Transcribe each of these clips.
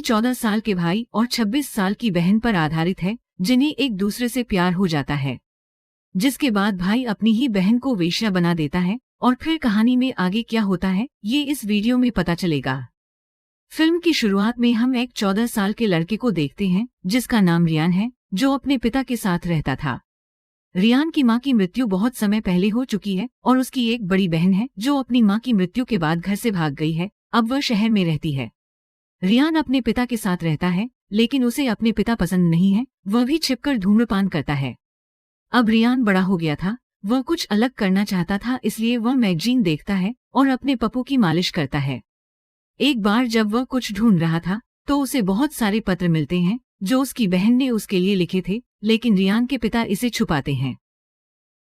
14 साल के भाई और 26 साल की बहन पर आधारित है, जिन्हें एक दूसरे से प्यार हो जाता है, जिसके बाद भाई अपनी ही बहन को वेश्या बना देता है। और फिर कहानी में आगे क्या होता है, ये इस वीडियो में पता चलेगा। फिल्म की शुरुआत में हम एक 14 साल के लड़के को देखते हैं, जिसका नाम रियान है, जो अपने पिता के साथ रहता था। रियान की मां की मृत्यु बहुत समय पहले हो चुकी है और उसकी एक बड़ी बहन है, जो अपनी मां की मृत्यु के बाद घर से भाग गई है। अब वह शहर में रहती है। रियान अपने पिता के साथ रहता है, लेकिन उसे अपने पिता पसंद नहीं है। वह भी छिपकर धूम्रपान करता है। अब रियान बड़ा हो गया था, वह कुछ अलग करना चाहता था, इसलिए वह मैगजीन देखता है और अपने पप्पू की मालिश करता है। एक बार जब वह कुछ ढूंढ रहा था, तो उसे बहुत सारे पत्र मिलते हैं, जो उसकी बहन ने उसके लिए लिखे थे, लेकिन रियान के पिता इसे छुपाते हैं।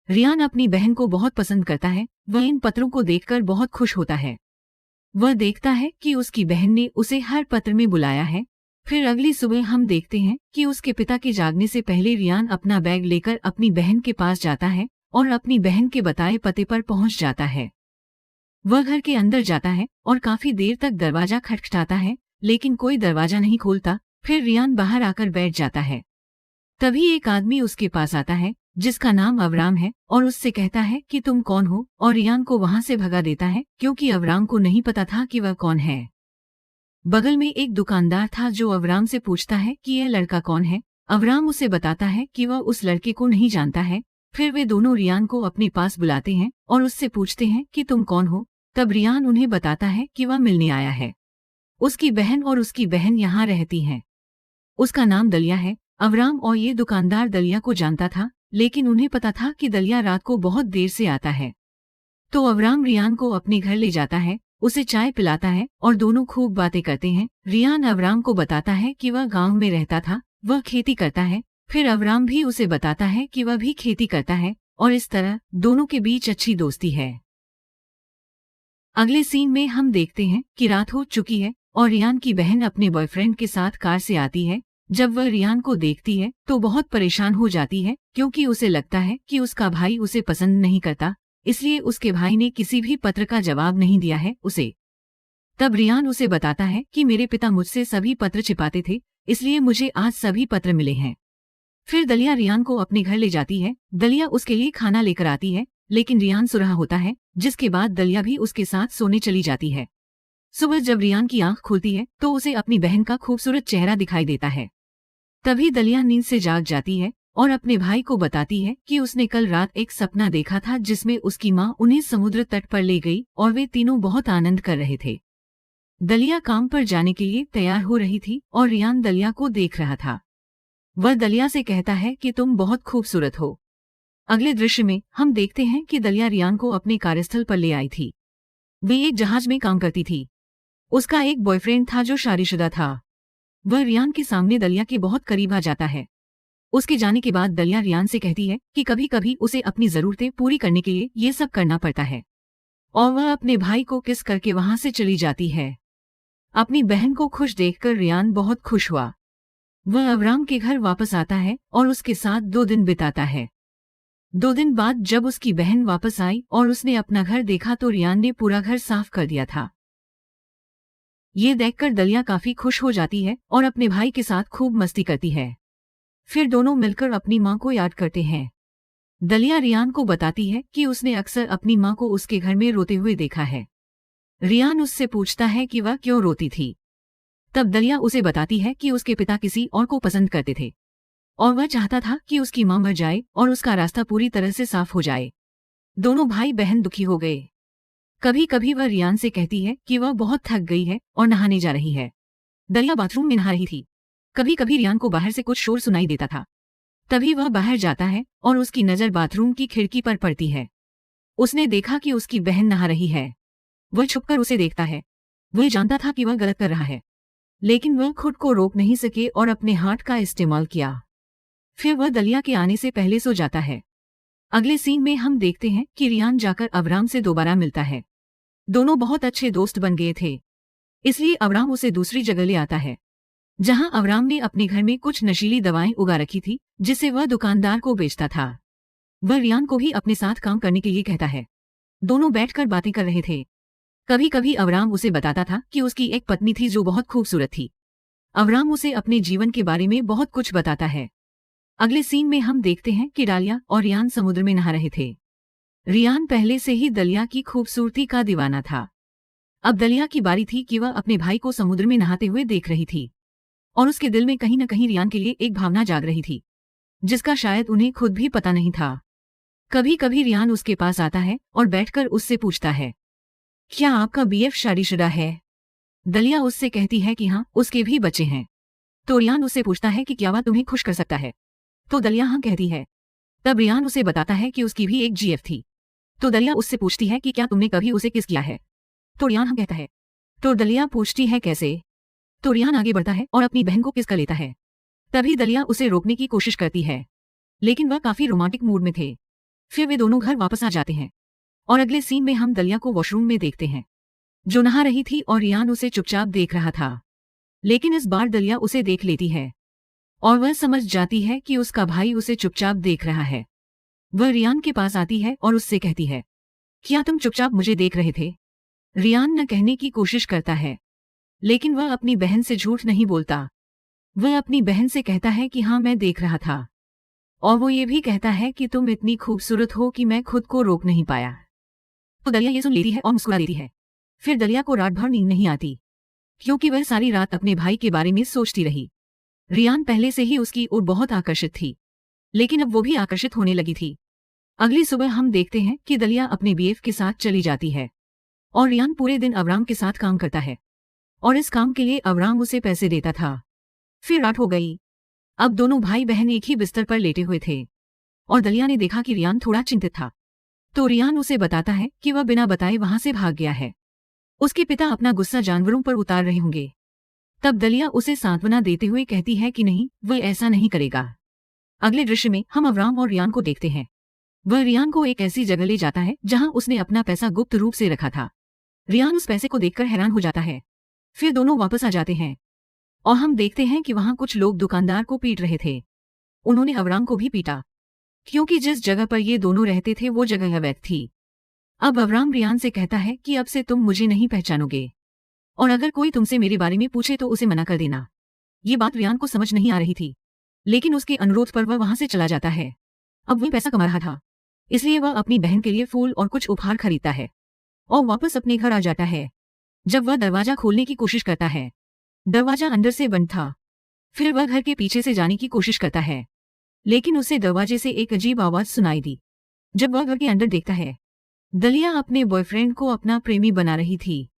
रियान अपनी बहन को बहुत पसंद करता है। वह इन पत्रों को देखकर बहुत खुश होता है। वह देखता है कि उसकी बहन ने उसे हर पत्र में बुलाया है। फिर अगली सुबह हम देखते हैं कि उसके पिता के जागने से पहले रियान अपना बैग लेकर अपनी बहन के पास जाता है और अपनी बहन के बताए पते पर पहुंच जाता है। वह घर के अंदर जाता है और काफी देर तक दरवाजा खटखटाता है, लेकिन कोई दरवाजा नहीं खोलता। फिर रियान बाहर आकर बैठ जाता है। तभी एक आदमी उसके पास आता है, जिसका नाम अवराम है, और उससे कहता है कि तुम कौन हो, और रियान को वहां से भगा देता है, क्योंकि अवराम को नहीं पता था कि वह कौन है। बगल में एक दुकानदार था, जो अवराम से पूछता है कि यह लड़का कौन है। अवराम उसे बताता है कि वह उस लड़के को नहीं जानता है। फिर वे दोनों रियान को अपने पास बुलाते हैं और उससे पूछते हैं कि तुम कौन हो। तब रियान उन्हें बताता है कि वह मिलने आया है। उसकी बहन और उसकी बहन यहाँ रहती हैं। उसका नाम दलिया है। अवराम और ये दुकानदार दलिया को जानता था, लेकिन उन्हें पता था कि दलिया रात को बहुत देर से आता है। तो अवराम रियान को अपने घर ले जाता है, उसे चाय पिलाता है और दोनों खूब बातें करते हैं। रियान अवराम को बताता है कि वह गांव में रहता था, वह खेती करता है। फिर अवराम भी उसे बताता है कि वह भी खेती करता है, और इस तरह दोनों के बीच अच्छी दोस्ती है। अगले सीन में हम देखते हैं कि रात हो चुकी है और रियान की बहन अपने बॉयफ्रेंड के साथ कार से आती है। जब वह रियान को देखती है तो बहुत परेशान हो जाती है, क्योंकि उसे लगता है कि उसका भाई उसे पसंद नहीं करता, इसलिए उसके भाई ने किसी भी पत्र का जवाब नहीं दिया है उसे। तब रियान उसे बताता है कि मेरे पिता मुझसे सभी पत्र छिपाते थे, इसलिए मुझे आज सभी पत्र मिले हैं। फिर दलिया रियान को अपने घर ले जाती है। दलिया उसके लिए खाना लेकर आती है, लेकिन रियान सो रहा होता है, जिसके बाद दलिया भी उसके साथ सोने चली जाती है। सुबह जब रियान की आंख खुलती है तो उसे अपनी बहन का खूबसूरत चेहरा दिखाई देता है। तभी दलिया नींद से जाग जाती है और अपने भाई को बताती है कि उसने कल रात एक सपना देखा था, जिसमें उसकी मां उन्हें समुद्र तट पर ले गई और वे तीनों बहुत आनंद कर रहे थे। दलिया काम पर जाने के लिए तैयार हो रही थी और रियान दलिया को देख रहा था। वह दलिया से कहता है कि तुम बहुत खूबसूरत हो। अगले दृश्य में हम देखते हैं कि दलिया रियान को अपने कार्यस्थल पर ले आई थी। वे एक जहाज में काम करती थी। उसका एक बॉयफ्रेंड था जो शादीशुदा था। वह रियान के सामने दलिया के बहुत करीब आ जाता है। उसके जाने के बाद दलिया रियान से कहती है कि कभी कभी उसे अपनी जरूरतें पूरी करने के लिए ये सब करना पड़ता है, और वह अपने भाई को किस करके वहां से चली जाती है। अपनी बहन को खुश देखकर रियान बहुत खुश हुआ। वह अवराम के घर वापस आता है और उसके साथ 2 दिन बिताता है। 2 दिन बाद जब उसकी बहन वापस आई और उसने अपना घर देखा तो रियान ने पूरा घर साफ कर दिया था। ये देखकर दलिया काफी खुश हो जाती है और अपने भाई के साथ खूब मस्ती करती है। फिर दोनों मिलकर अपनी मां को याद करते हैं। दलिया रियान को बताती है कि उसने अक्सर अपनी मां को उसके घर में रोते हुए देखा है। रियान उससे पूछता है कि वह क्यों रोती थी। तब दलिया उसे बताती है कि उसके पिता किसी और को पसंद करते थे और वह चाहता था कि उसकी मां मर जाए और उसका रास्ता पूरी तरह से साफ हो जाए। दोनों भाई बहन दुखी हो गए। कभी कभी वह रियान से कहती है कि वह बहुत थक गई है और नहाने जा रही है। दलिया बाथरूम में नहा रही थी। कभी कभी रियान को बाहर से कुछ शोर सुनाई देता था। तभी वह बाहर जाता है और उसकी नजर बाथरूम की खिड़की पर पड़ती है। उसने देखा कि उसकी बहन नहा रही है। वह छुपकर उसे देखता है। वह जानता था कि वह गलत कर रहा है, लेकिन वह खुद को रोक नहीं सके और अपने हाथ का इस्तेमाल किया। फिर वह दलिया के आने से पहले सो जाता है। अगले सीन में हम देखते हैं कि रियान जाकर अवराम से दोबारा मिलता है। दोनों बहुत अच्छे दोस्त बन गए थे, इसलिए अवराम उसे दूसरी जगह ले आता है, जहां अवराम ने अपने घर में कुछ नशीली दवाएं उगा रखी थी, जिसे वह दुकानदार को बेचता था। वह रियान को भी अपने साथ काम करने के लिए कहता है। दोनों बैठकर बातें कर रहे थे। कभी कभी अवराम उसे बताता था कि उसकी एक पत्नी थी जो बहुत खूबसूरत थी। अवराम उसे अपने जीवन के बारे में बहुत कुछ बताता है। अगले सीन में हम देखते हैं कि डालिया और रियान समुद्र में नहा रहे थे। रियान पहले से ही दलिया की खूबसूरती का दीवाना था। अब दलिया की बारी थी कि वह अपने भाई को समुद्र में नहाते हुए देख रही थी और उसके दिल में कहीं न कहीं रियान के लिए एक भावना जाग रही थी, जिसका शायद उन्हें खुद भी पता नहीं था। कभी कभी रियान उसके पास आता है और बैठकर उससे पूछता है, क्या आपका बीएफ शादीशुदा है? दलिया उससे कहती है कि हाँ, उसके भी बच्चे हैं। तो रियान उससे पूछता है कि क्या वह तुम्हें खुश कर सकता है? तो दलिया हाँ कहती है। तब रियान उसे बताता है कि उसकी भी एक जीएफ थी। तो दलिया उससे पूछती है कि क्या तुमने कभी उसे किस किया है? तो रियान हाँ कहता है। तो दलिया पूछती है कैसे? तो रियान आगे बढ़ता है और अपनी बहन को किस कर लेता है। तभी दलिया उसे रोकने की कोशिश करती है, लेकिन वह काफी रोमांटिक मूड में थे। फिर वे दोनों घर वापस आ जाते हैं और अगले सीन में हम दलिया को वॉशरूम में देखते हैं, जो नहा रही थी और रियान उसे चुपचाप देख रहा था। लेकिन इस बार दलिया उसे देख लेती है और वह समझ जाती है कि उसका भाई उसे चुपचाप देख रहा है। वह रियान के पास आती है और उससे कहती है, क्या तुम चुपचाप मुझे देख रहे थे? रियान न कहने की कोशिश करता है, लेकिन वह अपनी बहन से झूठ नहीं बोलता। वह अपनी बहन से कहता है कि हाँ, मैं देख रहा था। और वो ये भी कहता है कि तुम इतनी खूबसूरत हो कि मैं खुद को रोक नहीं पाया। तो दलिया ये सुन लेती है और मुस्कुरा देती है। फिर दलिया को रात भर नींद नहीं आती, क्योंकि वह सारी रात अपने भाई के बारे में सोचती रही। रियान पहले से ही उसकी ओर बहुत आकर्षित थी, लेकिन अब वो भी आकर्षित होने लगी थी। अगली सुबह हम देखते हैं कि दलिया अपने बीएफ के साथ चली जाती है और रियान पूरे दिन अवराम के साथ काम करता है और इस काम के लिए अवराम उसे पैसे देता था। फिर रात हो गई। अब दोनों भाई बहन एक ही बिस्तर पर लेटे हुए थे और दलिया ने देखा कि रियान थोड़ा चिंतित था। तो रियान उसे बताता है कि वह बिना बताए वहां से भाग गया है। उसके पिता अपना गुस्सा जानवरों पर उतार रहे होंगे। तब दलिया उसे सांत्वना देते हुए कहती है कि नहीं, वह ऐसा नहीं करेगा। अगले दृश्य में हम अवराम और रियान को देखते हैं। वह रियान को एक ऐसी जगह ले जाता है जहां उसने अपना पैसा गुप्त रूप से रखा था। रियान उस पैसे को देखकर हैरान हो जाता है। फिर दोनों वापस आ जाते हैं और हम देखते हैं कि वहां कुछ लोग दुकानदार को पीट रहे थे। उन्होंने अवराम को भी पीटा, क्योंकि जिस जगह पर ये दोनों रहते थे वो जगह अवैध थी। अब अवराम रियान से कहता है कि अब से तुम मुझे नहीं पहचानोगे और अगर कोई तुमसे मेरे बारे में पूछे तो उसे मना कर देना। ये बात रियान को समझ नहीं आ रही थी, लेकिन उसके अनुरोध पर वह वहां से चला जाता है। अब वह पैसा कमा रहा था, इसलिए वह अपनी बहन के लिए फूल और कुछ उपहार खरीदता है और वापस अपने घर आ जाता है। जब वह दरवाजा खोलने की कोशिश करता है, दरवाजा अंदर से बंद था। फिर वह घर के पीछे से जाने की कोशिश करता है, लेकिन उसे दरवाजे से एक अजीब आवाज सुनाई दी। जब वह घर के अंदर देखता है, दलिया अपने बॉयफ्रेंड को अपना प्रेमी बना रही थी।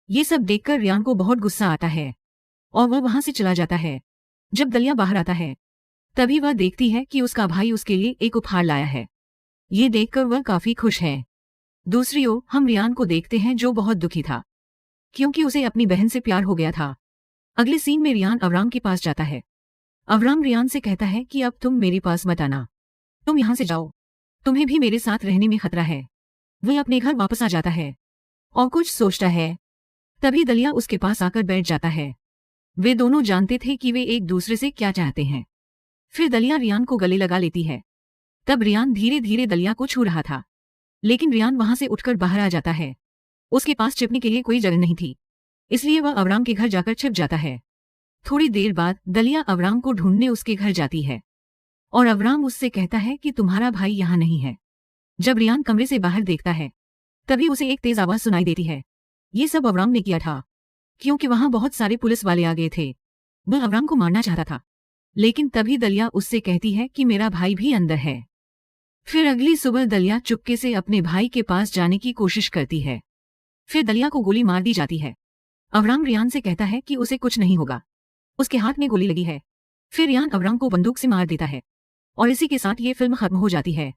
ये सब देखकर रियान को बहुत गुस्सा आता है और वह वहां से चला जाता है। जब दलिया बाहर आता है, तभी वह देखती है कि उसका भाई उसके लिए एक उपहार लाया है। ये देखकर वह काफी खुश है। दूसरी ओर हम रियान को देखते हैं, जो बहुत दुखी था, क्योंकि उसे अपनी बहन से प्यार हो गया था। अगले सीन में रियान अवराम के पास जाता है। अवराम रियान से कहता है कि अब तुम मेरे पास मत आना, तुम यहाँ से जाओ, तुम्हें भी मेरे साथ रहने में खतरा है। वह अपने घर वापस आ जाता है और कुछ सोचता है। तभी दलिया उसके पास आकर बैठ जाता है। वे दोनों जानते थे कि वे एक दूसरे से क्या चाहते हैं। फिर दलिया रियान को गले लगा लेती है। तब रियान धीरे धीरे दलिया को छू रहा था, लेकिन रियान वहां से उठकर बाहर आ जाता है। उसके पास छिपने के लिए कोई जगह नहीं थी, इसलिए वह अवराम के घर जाकर छिप जाता है। थोड़ी देर बाद दलिया अवराम को ढूंढने उसके घर जाती है और अवराम उससे कहता है कि तुम्हारा भाई यहाँ नहीं है। जब रियान कमरे से बाहर देखता है, तभी उसे एक तेज आवाज सुनाई देती है। ये सब अवराम ने किया था, क्योंकि वहां बहुत सारे पुलिस वाले आ गए थे। वह अवराम को मारना चाहता था, लेकिन तभी दलिया उससे कहती है कि मेरा भाई भी अंदर है। फिर अगली सुबह दलिया चुपके से अपने भाई के पास जाने की कोशिश करती है। फिर दलिया को गोली मार दी जाती है। अवराम रियान से कहता है कि उसे कुछ नहीं होगा, उसके हाथ में गोली लगी है। फिर रियान अवराम को बंदूक से मार देता है और इसी के साथ ये फिल्म खत्म हो जाती है।